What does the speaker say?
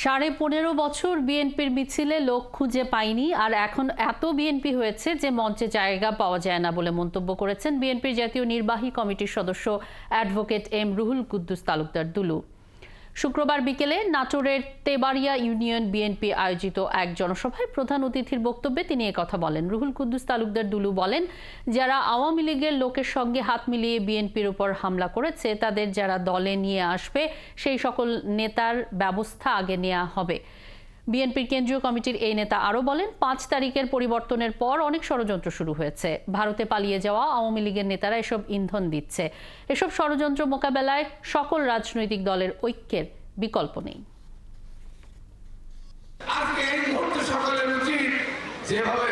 15.5 বছর বিএনপির মিছিলে লোক খুঁজে পায়নি, আর এখন এত বিএনপি হয়েছে যে মঞ্চে জায়গা পাওয়া যায় না বলে মন্তব্য করেছেন বিএনপির জাতীয় নির্বাহী কমিটির সদস্য অ্যাডভোকেট এম রুহুল কুদ্দুস তালুকদার দুলু। শুক্রবার বিকেলে নাটোরের তেবাড়িয়া ইউনিয়ন বিএনপি আয়োজিত এক জনসভায় প্রধান অতিথির বক্তব্যে তিনি একথা বলেন। রুহুল কুদ্দুস তালুকদার দুলু বলেন, যারা আওয়ামী লীগের লোকের সঙ্গে হাত মিলিয়ে বিএনপির উপর হামলা করেছে তাদের যারা দলে নিয়ে আসবে সেই সকল নেতার ব্যবস্থা আগে নেওয়া হবে। বিএনপির কেন্দ্রীয় কমিটির এই নেতা আরও বলেন, 5 তারিখের পরিবর্তনের পর অনেক ষড়যন্ত্র শুরু হয়েছে। ভারতে পালিয়ে যাওয়া আওয়ামী লীগের নেতারা এসব ইন্ধন দিচ্ছে। এসব ষড়যন্ত্র মোকাবেলায় সকল রাজনৈতিক দলের ঐক্যের বিকল্প নেই। আজকে এই মুহূর্তে সকলের উচিত যেভাবে